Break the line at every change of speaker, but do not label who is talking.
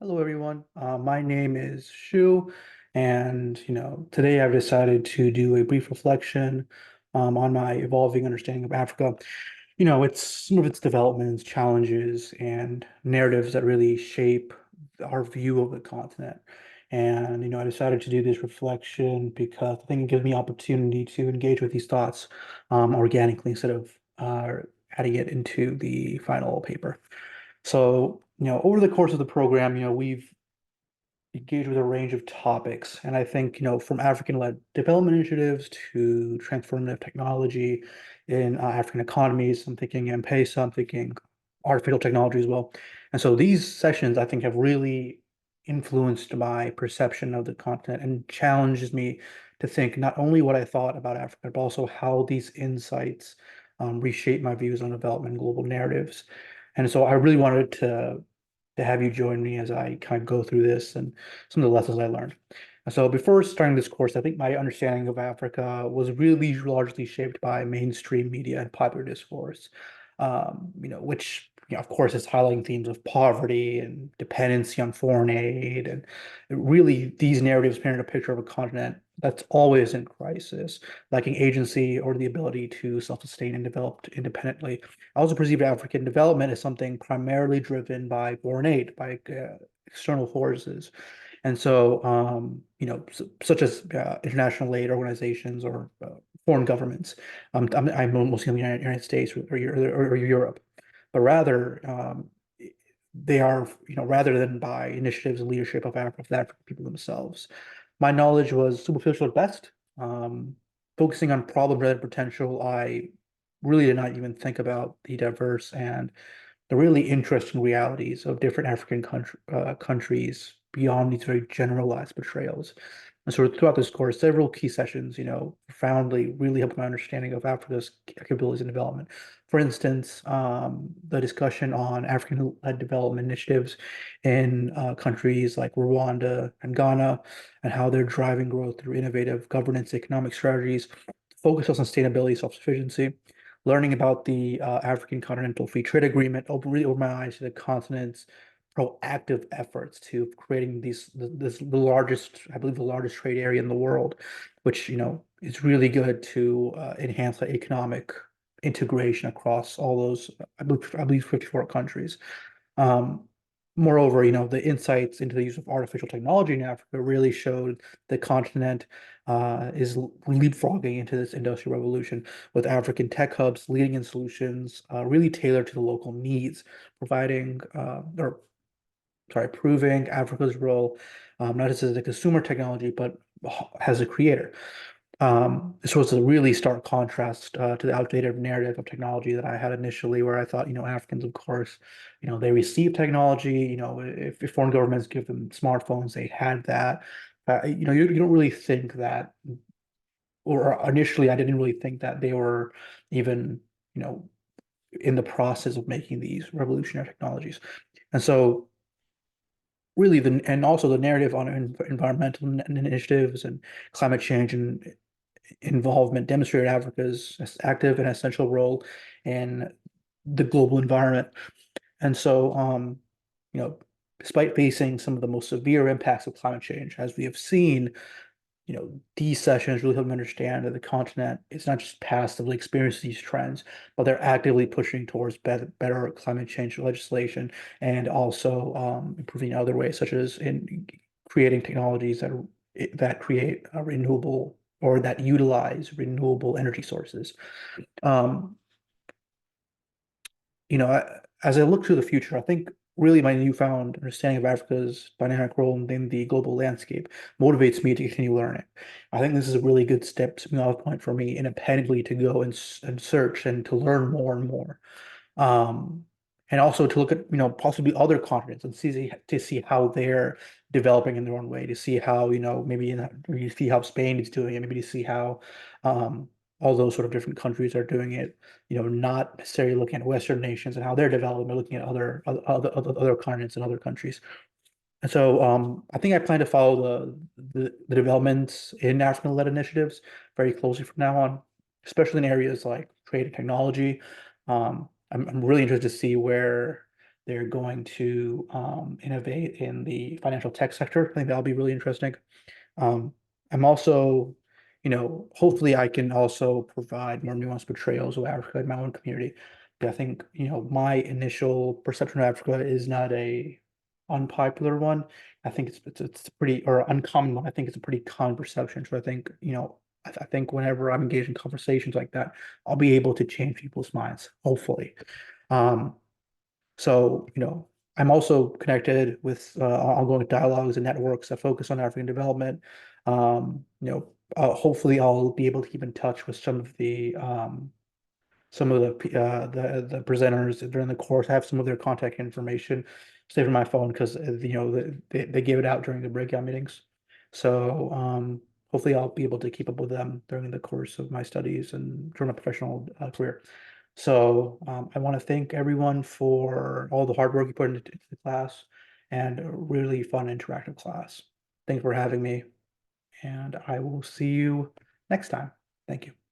Hello, everyone. My name is Shu, and today I've decided to do a brief reflection on my evolving understanding of Africa. It's some of its developments, challenges, and narratives that really shape our view of the continent. And I decided to do this reflection because I think it gives me opportunity to engage with these thoughts organically instead of adding it into the final paper. So, over the course of the program, we've engaged with a range of topics. And I think, from African-led development initiatives to transformative technology in African economies, I'm thinking M-Pesa, I'm thinking artificial technology as well. And so these sessions, I think, have really influenced my perception of the continent and challenges me to think not only what I thought about Africa, but also how these insights reshape my views on development and global narratives. And so I really wanted to have you join me as I kind of go through this and some of the lessons I learned. And so before starting this course, I think my understanding of Africa was really largely shaped by mainstream media and popular discourse, which, of course, is highlighting themes of poverty and dependency on foreign aid. And really, these narratives paint a picture of a continent that's always in crisis, lacking agency or the ability to self-sustain and develop independently. I also perceive African development as something primarily driven by foreign aid, by external forces. And so, such as international aid organizations or foreign governments. I'm mostly in the United States or Europe, but rather they are, rather than by initiatives and leadership of the African people themselves. My knowledge was superficial at best. Um, Focusing on problem-related potential, I really did not even think about the diverse and the really interesting realities of different countries beyond these very generalized portrayals. And so throughout this course, several key sessions, profoundly really helped my understanding of Africa's capabilities and development. For instance, the discussion on African-led development initiatives in countries like Rwanda and Ghana, and how they're driving growth through innovative governance, economic strategies, focus on sustainability, self-sufficiency. Learning about the African Continental Free Trade Agreement really opened my eyes to the continent's proactive efforts to creating the largest, I believe, the largest trade area in the world, which is really good to enhance the economic integration across all those, I believe 54 countries. Um, Moreover, the insights into the use of artificial technology in Africa really showed the continent is leapfrogging into this industrial revolution with African tech hubs leading in solutions really tailored to the local needs, providing or sorry, proving Africa's role not just as a consumer technology, but as a creator. This was a really stark contrast to the outdated narrative of technology that I had initially, where I thought, Africans, of course, they receive technology. If foreign governments give them smartphones, they had that. You don't really think that, or initially, I didn't really think that they were even, you know, in the process of making these revolutionary technologies. And so really and also the narrative on environmental initiatives and climate change and involvement demonstrated Africa's active and essential role in the global environment. And so, you know, despite facing some of the most severe impacts of climate change, as we have seen, these sessions really help me understand that the continent is not just passively experiencing these trends, but they're actively pushing towards better climate change legislation and also improving in other ways, such as in creating technologies that create a renewable or that utilize renewable energy sources. Um, as I look to the future, I think really my newfound understanding of Africa's dynamic role in the global landscape motivates me to continue learning. I think this is a really good stepping off point for me independently to go and search and to learn more and more. Um, and also to look at, possibly other continents and see how they're developing in their own way, to see how, maybe you see how Spain is doing it, maybe to see how um, all those sort of different countries are doing it, not necessarily looking at Western nations and how they're developing, but looking at other continents and other countries. And so I think I plan to follow the developments in African-led initiatives very closely from now on, especially in areas like trade and technology. I'm really interested to see where they're going to innovate in the financial tech sector. I think that'll be really interesting. Um, I'm also, hopefully I can also provide more nuanced portrayals of Africa in my own community. But I think, my initial perception of Africa is not a unpopular one. I think it's pretty or uncommon one. I think it's a pretty common perception. So I think, I think whenever I'm engaged in conversations like that, I'll be able to change people's minds, hopefully. Um, so, I'm also connected with ongoing dialogues and networks that focus on African development. Hopefully I'll be able to keep in touch with some of the presenters during the course. I have some of their contact information saved on my phone because they give it out during the breakout meetings. So hopefully I'll be able to keep up with them during the course of my studies and during my professional career. So I want to thank everyone for all the hard work you put into the class and a really fun interactive class. Thanks for having me, and I will see you next time. Thank you.